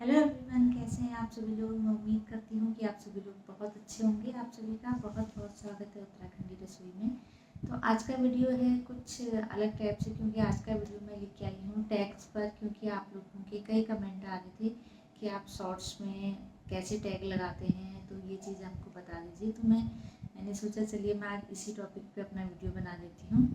Hello everyone, कैसे हैं आप सभी लोग। मैं उम्मीद करती हूँ कि आप सभी लोग बहुत अच्छे होंगे। आप सभी का बहुत बहुत स्वागत है उत्तराखंडी रसोई में। तो आज का वीडियो है कुछ अलग टाइप से, क्योंकि आज का वीडियो मैं लेके आई हूँ टैग्स पर। क्योंकि आप लोगों के कई कमेंट आ रहे थे कि आप शॉर्ट्स में कैसे टैग लगाते हैं, तो ये चीज़ आपको बता दीजिए। तो मैंने सोचा चलिए मैं आज इसी टॉपिक पर अपना वीडियो बना देती हूँ।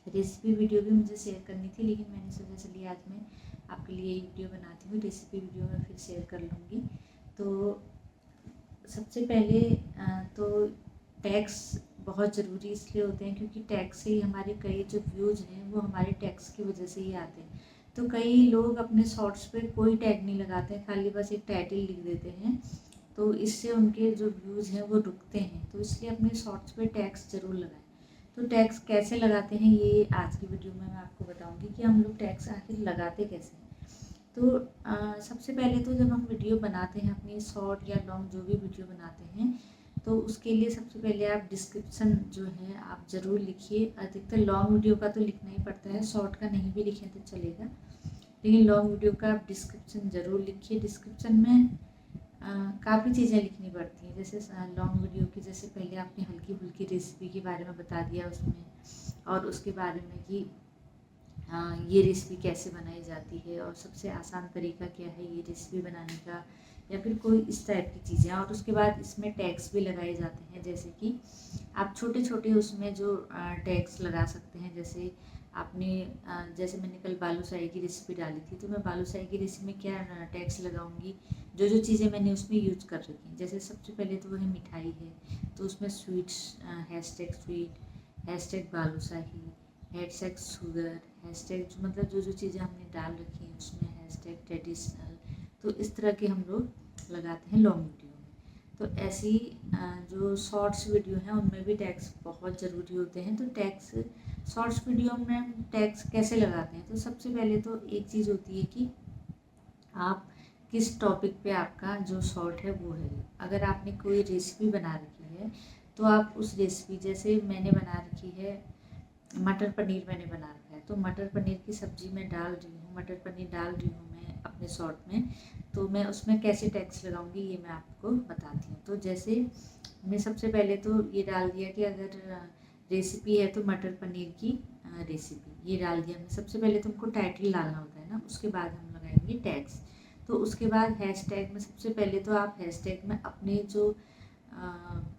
रेसिपी वीडियो भी मुझे शेयर करनी थी, लेकिन मैंने सोचा चलिए आज मैं आपके लिए एक वीडियो बनाती हूँ। रेसिपी वीडियो में फिर शेयर कर लूँगी। तो सबसे पहले तो टैग्स बहुत ज़रूरी इसलिए होते हैं क्योंकि टैग से ही हमारे कई जो व्यूज़ हैं वो हमारे टैग्स की वजह से ही आते हैं। तो कई लोग अपने शॉर्ट्स पे कोई टैग नहीं लगाते हैं, खाली बस एक टाइटल लिख देते हैं, तो इससे उनके जो व्यूज़ हैं वो रुकते हैं। तो इसलिए अपने शॉर्ट्स पे टैग्स ज़रूर लगाएं। तो टैग्स कैसे लगाते हैं ये आज की वीडियो में मैं आपको बताऊंगी कि हम लोग टैग्स आखिर लगाते कैसे हैं। तो सबसे पहले तो जब हम वीडियो बनाते हैं, अपनी शॉर्ट या लॉन्ग जो भी वीडियो बनाते हैं, तो उसके लिए सबसे पहले आप डिस्क्रिप्शन जो है आप ज़रूर लिखिए। अधिकतर लॉन्ग वीडियो का तो लिखना ही पड़ता है, शॉर्ट का नहीं भी लिखें तो चलेगा, लेकिन लॉन्ग वीडियो का आप डिस्क्रिप्शन ज़रूर लिखिए। डिस्क्रिप्शन में काफ़ी चीज़ें लिखनी पड़ती हैं। जैसे लॉन्ग वीडियो की, जैसे पहले आपने हल्की फुल्की रेसिपी के बारे में बता दिया उसमें, और उसके बारे में कि ये रेसिपी कैसे बनाई जाती है और सबसे आसान तरीका क्या है ये रेसिपी बनाने का, या फिर कोई इस टाइप की चीज़ें। और उसके बाद इसमें टैग्स भी लगाए जाते हैं, जैसे कि आप छोटे छोटे उसमें जो टैग्स लगा सकते हैं। जैसे आपने जैसे मैंने कल बालूशाही की रेसिपी डाली थी, तो मैं बालूशाही की रेसिपी में क्या टैग्स लगाऊंगी, जो जो चीज़ें मैंने उसमें यूज कर रखी हैं। जैसे सबसे पहले तो वह मिठाई है, तो उसमें sweets, hashtag sweet, hashtag balushahi, hashtag sugar, hashtag मतलब जो जो चीज़ें हमने डाल रखी हैं उसमें, हैशटैग ट्रेडिशनल। तो इस तरह के हम लोग लगाते हैं लॉन्ग वीडियो में। तो ऐसी जो शॉर्ट्स वीडियो हैं उनमें भी टैग्स बहुत ज़रूरी होते हैं। तो टैग्स शॉर्ट्स वीडियो में टैग्स कैसे लगाते हैं, तो सबसे पहले तो एक चीज़ होती है कि आप किस टॉपिक पे आपका जो शॉर्ट है वो है। अगर आपने कोई रेसिपी बना रखी है तो आप उस रेसिपी, जैसे मैंने बना रखी है मटर पनीर, मैंने बना रखा है, तो मटर पनीर की सब्ज़ी मैं डाल रही हूँ, मटर पनीर डाल रही हूँ मैं अपने शॉर्ट में, तो मैं उसमें कैसे टैग्स लगाऊंगी ये मैं आपको बताती हूँ। तो जैसे मैं सबसे पहले तो ये डाल दिया कि अगर रेसिपी है तो मटर पनीर की रेसिपी, ये डाल दिया मैं। सबसे पहले तुमको टाइटल डालना होता है ना, उसके बाद हम लगाएंगे टैग्स। तो उसके बाद हैशटैग में सबसे पहले तो आप हैशटैग में अपने जो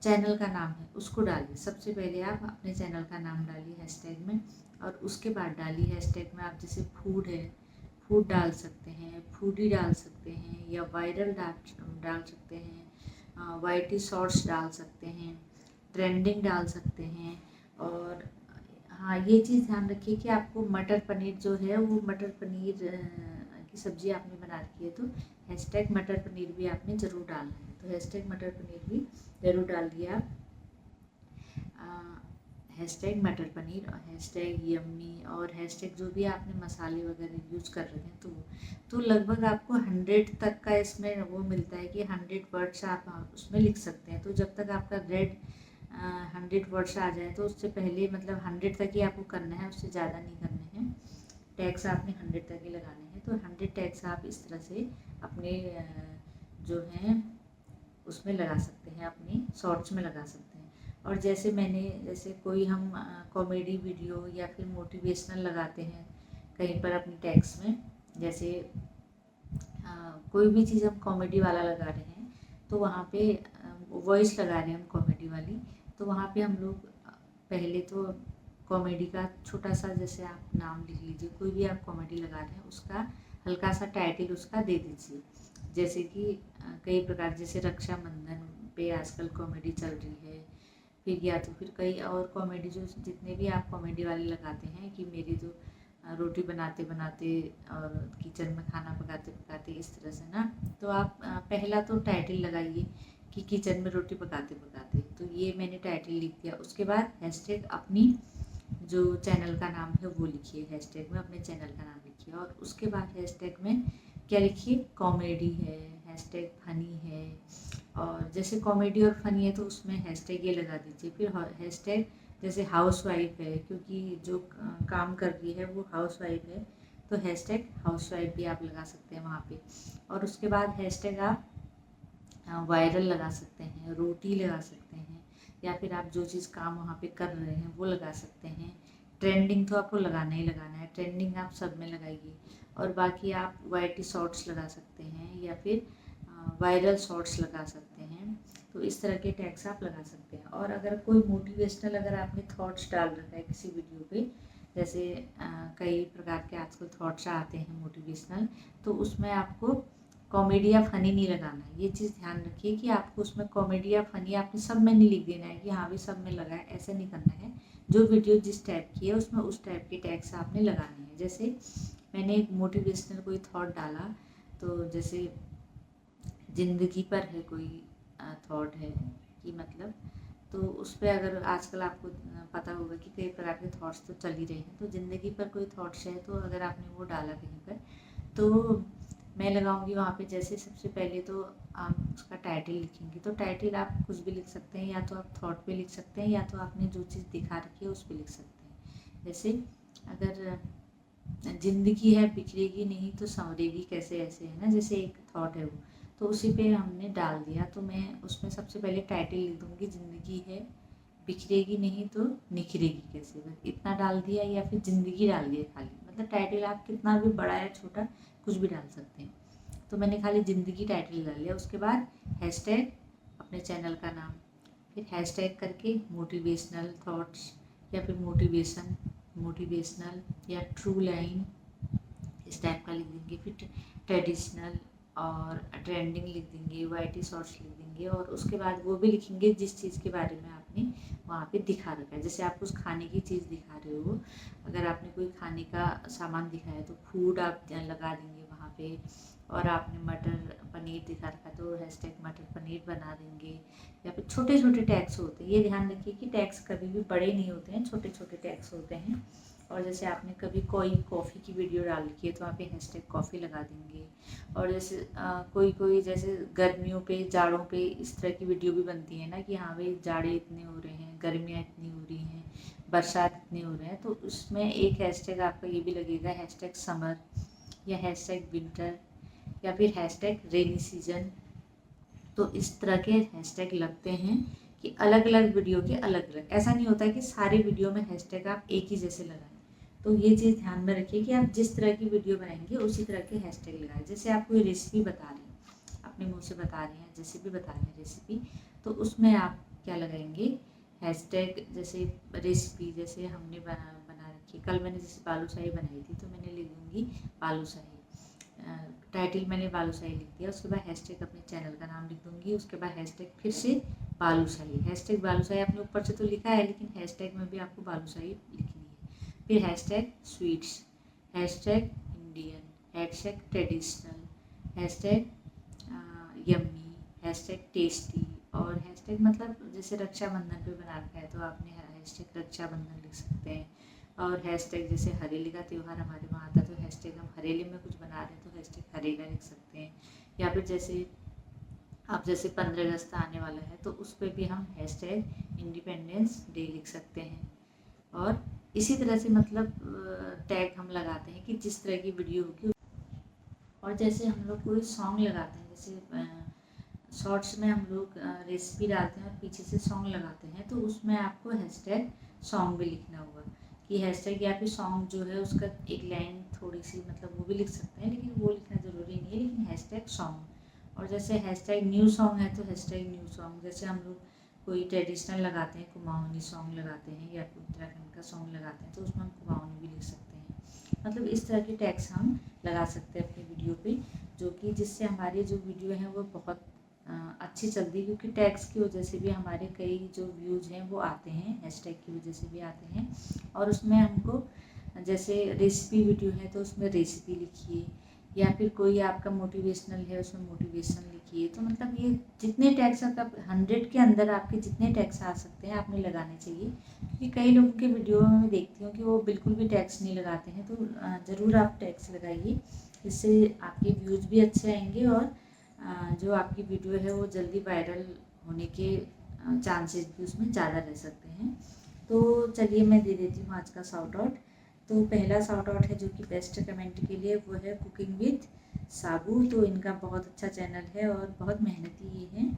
चैनल का नाम है उसको डालिए। सबसे पहले आप अपने चैनल का नाम डालिए हैशटैग में, और उसके बाद डालिए हैशटैग में आप जैसे फूड है, फूड डाल सकते हैं, फूडी डाल सकते हैं, या वायरल डाल सकते हैं, वाईटी शॉर्ट्स डाल सकते हैं, ट्रेंडिंग डाल सकते हैं। और हाँ, ये चीज़ ध्यान रखिए कि आपको मटर पनीर जो है वो मटर पनीर की सब्ज़ी आपने बना रखी है, तो हैशटैग मटर पनीर भी आपने ज़रूर डालना है। तो हैशटैग मटर पनीर भी ज़रूर डाल दिया आप, हैशटैग मटर पनीर और हैशटैग यम्मी, और हैशटैग जो भी आपने मसाले वगैरह यूज कर रहे हैं, तो लगभग आपको 100 तक का इसमें वो मिलता है कि 100 वर्ड्स आप उसमें लिख सकते हैं। तो जब तक आपका रेड 100 वर्ड्स आ जाए, तो उससे पहले मतलब 100 तक ही आपको करना है, उससे ज़्यादा नहीं करने हैं। टैग्स आपने 100 तक ही लगाने हैं। तो 100 टैग्स आप इस तरह से अपने जो हैं उसमें लगा सकते हैं, अपनी शॉर्ट्स में लगा सकते हैं। और जैसे जैसे कोई हम कॉमेडी वीडियो या फिर मोटिवेशनल लगाते हैं कहीं पर अपनी टैग्स में, जैसे कोई भी चीज़ हम कॉमेडी वाला लगा रहे हैं, तो वहाँ पे वॉइस लगा रहे हैं हम कॉमेडी वाली, तो वहाँ पे हम लोग पहले तो कॉमेडी का छोटा सा, जैसे आप नाम लिख लीजिए, कोई भी आप कॉमेडी लगा रहे हैं उसका हल्का सा टाइटल उसका दे दीजिए। जैसे कि कई प्रकार, जैसे रक्षाबंधन पे आजकल कॉमेडी चल रही है, फिर या तो फिर कई और कॉमेडी जो जितने भी आप कॉमेडी वाले लगाते हैं कि मेरी तो रोटी बनाते बनाते और किचन में खाना पकाते पकाते, इस तरह से ना। तो आप पहला तो टाइटल लगाइए कि किचन में रोटी पकाते पकाते, तो ये मैंने टाइटल लिख दिया। उसके बाद हैशटैग अपनी जो चैनल का नाम है वो लिखिए, हैशटैग में अपने चैनल का नाम लिखिए। और उसके बाद हैशटैग में क्या लिखिए, कॉमेडी है, हैशटैग फनी है। और जैसे कॉमेडी और फनी है तो उसमें हैशटैग ये लगा दीजिए। फिर हैशटैग जैसे हाउस वाइफ है, क्योंकि जो काम कर रही है वो हाउस वाइफ है, तो हैशटैग हाउसवाइफ भी आप लगा सकते हैं वहाँ पे। और उसके बाद हैशटैग आप वायरल लगा सकते हैं, रोटी लगा सकते हैं, या फिर आप जो चीज़ काम वहाँ पे कर रहे हैं वो लगा सकते हैं। ट्रेंडिंग तो आपको लगाना ही लगाना है, ट्रेंडिंग आप सब में लगाइए। और बाकी आप वाईटी शॉर्ट्स लगा सकते हैं या फिर वायरल शॉर्ट्स लगा सकते हैं। तो इस तरह के टैग्स आप लगा सकते हैं। और अगर कोई मोटिवेशनल अगर आपने थॉट्स डाल रखा है किसी वीडियो पे, जैसे कई प्रकार के आजकल थॉट्स आते हैं मोटिवेशनल, तो उसमें आपको कॉमेडी या फ़नी नहीं लगाना है। ये चीज़ ध्यान रखिए कि आपको उसमें कॉमेडी या फ़नी आपने सब में नहीं लिख देना है कि हाँ भी सब में लगा है, ऐसा नहीं करना है। जो वीडियो जिस टाइप की है उसमें उस टाइप के टैग्स आपने लगाने हैं। जैसे मैंने एक मोटिवेशनल कोई थॉट डाला, तो जैसे ज़िंदगी पर है कोई थॉट है कि मतलब, तो उस पर अगर आजकल आपको पता होगा कि कई प्रकार के थॉट्स तो चल ही रहे हैं, तो ज़िंदगी पर कोई थॉट्स है तो अगर आपने वो डाला कहीं पर, तो मैं लगाऊंगी वहाँ पे। जैसे सबसे पहले तो आप उसका टाइटल लिखेंगे, तो टाइटल आप कुछ भी लिख सकते हैं, या तो आप थॉट पे लिख सकते हैं, या तो आपने जो चीज़ दिखा रखी है उस पर लिख सकते हैं। जैसे अगर ज़िंदगी है बिखरेगी नहीं तो संवरेगी कैसे, ऐसे है ना, जैसे एक थॉट है वो, तो उसी पे हमने डाल दिया। तो मैं उसमें सबसे पहले टाइटल लिख दूँगी, ज़िंदगी है बिखरेगी नहीं तो निखरेगी कैसे, बस इतना डाल दिया, या फिर ज़िंदगी डाल दिया खाली। मतलब टाइटल आप कितना भी बड़ा या छोटा कुछ भी डाल सकते हैं। तो मैंने खाली ज़िंदगी टाइटल डाल लिया। उसके बाद हैशटैग अपने चैनल का नाम, फिर हैशटैग करके मोटिवेशनल थॉट्स, या फिर मोटिवेशनल या ट्रू लाइन, इस टाइप का लिख देंगे। फिर ट्रेडिशनल और ट्रेंडिंग लिख देंगे, वाईटी शॉर्ट्स लिख देंगे। और उसके बाद वो भी लिखेंगे जिस चीज़ के बारे में आपने वहाँ पे दिखा रखा है। जैसे आप उस खाने की चीज़ दिखा रहे हो, अगर आपने कोई खाने का सामान दिखाया तो फूड आप लगा देंगे वहाँ पे। और आपने मटर पनीर दिखा रखा है तो हैशटैग मटर पनीर बना देंगे। या फिर छोटे छोटे टैग्स होते हैं, ये ध्यान रखिए कि टैग्स कभी भी बड़े नहीं होते हैं, छोटे छोटे टैग्स होते हैं। और जैसे आपने कभी कोई कॉफ़ी की वीडियो डाल रखी है तो वहाँ पे हैशटैग कॉफ़ी लगा देंगे। और जैसे कोई जैसे गर्मियों पे जाड़ों पे इस तरह की वीडियो भी बनती है ना कि हाँ भाई जाड़े इतने हो रहे हैं, गर्मियाँ इतनी हो रही हैं, बरसात इतनी हो रहे हैं, तो उसमें एक हैशटैग आपका ये भी लगेगा, हैशटैग समर या हैशटैग विंटर या फिर हैशटैग रेनी सीजन। तो इस तरह के हैशटैग लगते हैं कि अलग अलग वीडियो के अलग अलग, ऐसा नहीं होता कि सारे वीडियो में हैशटैग आप एक ही जैसे लगाएं। तो ये चीज़ ध्यान में रखिए कि आप जिस तरह की वीडियो बनाएंगे उसी तरह के हैशटैग लगाएं। जैसे आप कोई रेसिपी बता रहे हैं, अपने मुँह से बता रहे हैं, जैसे भी बता रहे हैं रेसिपी, तो उसमें आप क्या लगाएंगे, हैशटैग जैसे रेसिपी, जैसे हमने बना रखी, कल मैंने जैसे बालूशाही बनाई थी तो मैंने लिख दूँगी बालूशाही, टाइटल मैंने बालूशाही लिख दिया। उसके बाद हैशटैग अपने चैनल का नाम लिख दूँगी। उसके बाद हैशटैग फिर से बालूशाही, हैशटैग बालूशाही आपने ऊपर से तो लिखा है लेकिन हैशटैग में भी आपको बालूशाही लिखनी है। फिर hashtag sweets, hashtag Indian, hashtag traditional, hashtag yummy, hashtag tasty. और हैशटैग मतलब जैसे रक्षाबंधन पे बना रखा है तो आपने हैशटैग रक्षाबंधन लिख सकते हैं। और हैशटैग जैसे हरेली का त्यौहार हमारे वहाँ आता है तो हैशटैग हम हरेली में कुछ बना रहे हैं तो हैशटैग हरेला लिख सकते हैं। या फिर जैसे अब जैसे 15 अगस्त आने वाला है तो उस पर भी हम हैशटैग इंडिपेंडेंस डे लिख सकते हैं। और इसी तरह से मतलब टैग हम लगाते हैं कि जिस तरह की वीडियो होगी। और जैसे हम लोग कोई सॉन्ग लगाते हैं, जैसे शॉर्ट्स में हम लोग रेसिपी डालते हैं और पीछे से सॉन्ग लगाते हैं, तो उसमें आपको हैशटैग सॉन्ग भी लिखना होगा कि हैशटैग, या फिर सॉन्ग जो है उसका एक लाइन थोड़ी सी मतलब वो भी लिख सकते हैं लेकिन वो लिखना ज़रूरी नहीं है, लेकिन हैशटैग सॉन्ग। और जैसे हैशटैग न्यू सॉन्ग है तो हैशटैग न्यू सॉन्ग। जैसे हम लोग कोई ट्रेडिशनल लगाते हैं, कुमाऊनी सॉन्ग लगाते हैं या फिर उत्तराखंड का सॉन्ग लगाते हैं तो उसमें हम कुमाऊनी भी लिख सकते हैं। मतलब इस तरह के टैग्स हम लगा सकते हैं अपनी वीडियो पे, जो कि जिससे हमारी जो वीडियो है वो बहुत अच्छी चलती है, क्योंकि टैग्स की वजह से भी हमारे कई जो व्यूज़ हैं वो आते हैं, हैशटैग की वजह से भी आते हैं। और उसमें हमको जैसे रेसिपी वीडियो है तो उसमें रेसिपी लिखिए, या फिर कोई आपका मोटिवेशनल है उसमें मोटिवेशन लिखिए। तो मतलब ये जितने टैग्स आप 100 के अंदर आपके जितने टैग्स आ सकते हैं आपने लगाने चाहिए, क्योंकि कई लोगों के वीडियो में मैं देखती हूँ कि वो बिल्कुल भी टैग्स नहीं लगाते हैं। तो ज़रूर आप टैग्स लगाइए, इससे आपके व्यूज़ भी अच्छे आएंगे और जो आपकी वीडियो है वो जल्दी वायरल होने के चांसेस भी उसमें ज़्यादा रह सकते हैं। तो चलिए मैं दे देती हूँ आज का शाउट आउट। तो पहला शाउट आउट है जो कि बेस्ट कमेंट के लिए, वो है कुकिंग विद साबू। तो इनका बहुत अच्छा चैनल है और बहुत मेहनती ये हैं,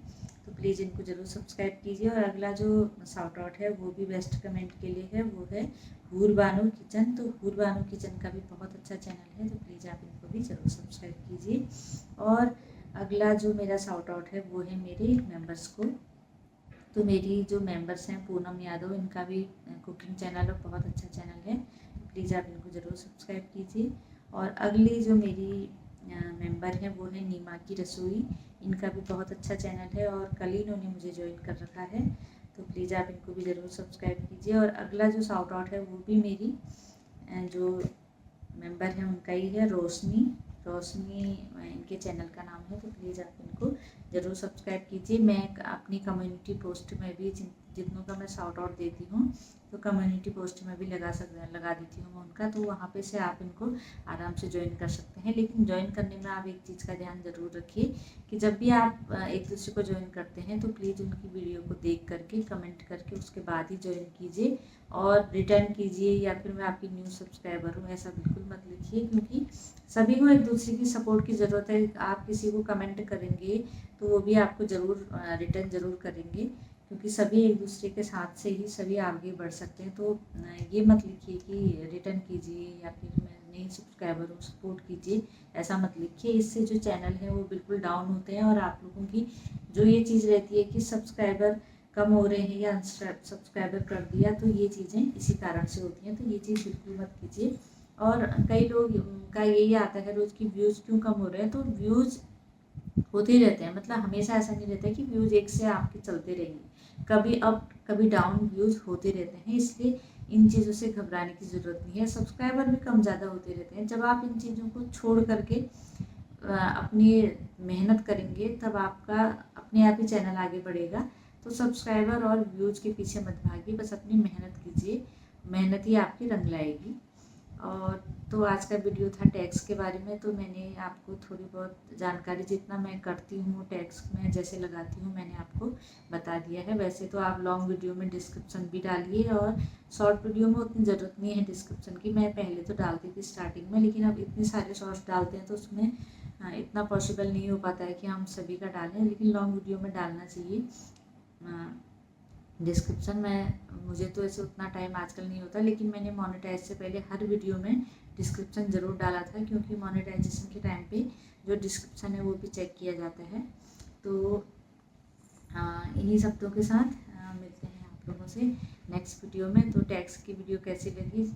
तो प्लीज़ इनको ज़रूर सब्सक्राइब कीजिए। और अगला जो शाउट आउट है वो भी बेस्ट कमेंट के लिए है, वो है हूर बानो किचन। तो हूर बानो किचन का भी बहुत अच्छा चैनल है, तो प्लीज़ आप इनको भी ज़रूर सब्सक्राइब कीजिए। और अगला जो मेरा शाउट आउट है वो है मेरे मेंबर्स को। तो मेरी जो मेंबर्स हैं पूनम यादव, इनका भी कुकिंग चैनल और बहुत अच्छा चैनल है, प्लीज़ आप इनको ज़रूर सब्सक्राइब कीजिए। और अगली जो मेरी मेंबर हैं वो है नीमा की रसोई, इनका भी बहुत अच्छा चैनल है और कल ही इन्होंने मुझे ज्वाइन कर रखा है, तो प्लीज़ आप इनको भी ज़रूर सब्सक्राइब कीजिए। और अगला जो शाउट आउट है वो भी मेरी जो मेंबर हैं उनका ही है, रोशनी इनके चैनल का नाम है, तो प्लीज़ आप इनको ज़रूर सब्सक्राइब कीजिए। मैं अपनी कम्युनिटी पोस्ट में भी जितनों का मैं शाउट आउट देती हूँ तो कम्युनिटी पोस्ट में भी लगा देती हूँ मैं उनका, तो वहाँ पे से आप इनको आराम से ज्वाइन कर सकते हैं। लेकिन ज्वाइन करने में आप एक चीज़ का ध्यान ज़रूर रखिए कि जब भी आप एक दूसरे को ज्वाइन करते हैं तो प्लीज़ उनकी वीडियो को देख करके कमेंट करके उसके बाद ही ज्वाइन कीजिए और रिटर्न कीजिए या फिर मैं आपकी न्यू सब्सक्राइबर हूँ, ऐसा बिल्कुल मत लिखिए, क्योंकि सभी को एक दूसरे की सपोर्ट की ज़रूरत है। आप किसी को कमेंट करेंगे तो वो भी आपको ज़रूर रिटर्न ज़रूर करेंगे, क्योंकि सभी एक दूसरे के साथ से ही सभी आगे बढ़ सकते हैं। तो ये मत लिखिए कि रिटर्न कीजिए या फिर मैं नई सब्सक्राइबर हूँ सपोर्ट कीजिए, ऐसा मत लिखिए। इससे जो चैनल है वो बिल्कुल डाउन होते हैं और आप लोगों की जो ये चीज़ रहती है कि सब्सक्राइबर कम हो रहे हैं या सब्सक्राइबर कर दिया, तो ये चीज़ें इसी कारण से होती हैं, तो ये चीज़ बिल्कुल मत कीजिए। और कई लोग का यही आता है रोज़ की व्यूज़ क्यों कम हो रहे हैं, तो व्यूज़ होते ही रहते हैं, मतलब हमेशा ऐसा नहीं रहता है कि व्यूज़ एक से आपके चलते रहेंगे, कभी अप कभी डाउन व्यूज़ होते रहते हैं, इसलिए इन चीज़ों से घबराने की ज़रूरत नहीं है। सब्सक्राइबर भी कम ज़्यादा होते रहते हैं, जब आप इन चीज़ों को छोड़ करके अपनी मेहनत करेंगे तब आपका अपने आप ही चैनल आगे बढ़ेगा। तो सब्सक्राइबर और व्यूज़ के पीछे मत भागिए, बस अपनी मेहनत कीजिए, मेहनत ही आपकी रंग लाएगी। और तो आज का वीडियो था टैक्स के बारे में, तो मैंने आपको थोड़ी बहुत जानकारी जितना मैं करती हूँ टैक्स में जैसे लगाती हूँ मैंने आपको बता दिया है। वैसे तो आप लॉन्ग वीडियो में डिस्क्रिप्शन भी डालिए और शॉर्ट वीडियो में उतनी ज़रूरत नहीं है डिस्क्रिप्शन की। मैं पहले तो डालती थी स्टार्टिंग में, लेकिन अब इतने सारे शॉर्ट्स डालते हैं तो उसमें इतना पॉसिबल नहीं हो पाता है कि हम सभी का डालें, लेकिन लॉन्ग वीडियो में डालना चाहिए डिस्क्रिप्शन में। मुझे तो ऐसे उतना टाइम आजकल नहीं होता, लेकिन मैंने मोनेटाइज से पहले हर वीडियो में डिस्क्रिप्शन ज़रूर डाला था, क्योंकि मोनेटाइजेशन के टाइम पे जो डिस्क्रिप्शन है वो भी चेक किया जाता है। तो इन्हीं शब्दों के साथ मिलते हैं आप लोगों से नेक्स्ट वीडियो में। तो टैक्स की वीडियो कैसी लगी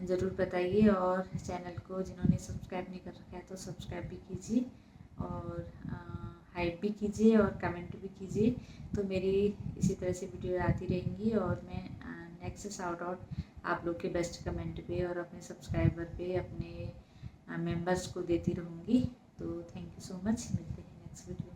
ज़रूर बताइए, और चैनल को जिन्होंने सब्सक्राइब नहीं कर रखा है तो सब्सक्राइब भी कीजिए और हाइप भी कीजिए और कमेंट भी कीजिए। तो मेरी इसी तरह से वीडियो आती रहेंगी और मैं नेक्स्ट शाउट आउट आप लोग के बेस्ट कमेंट पे और अपने सब्सक्राइबर पे अपने मेंबर्स को देती रहूँगी। तो थैंक यू सो मच, मिलते हैं नेक्स्ट वीडियो में।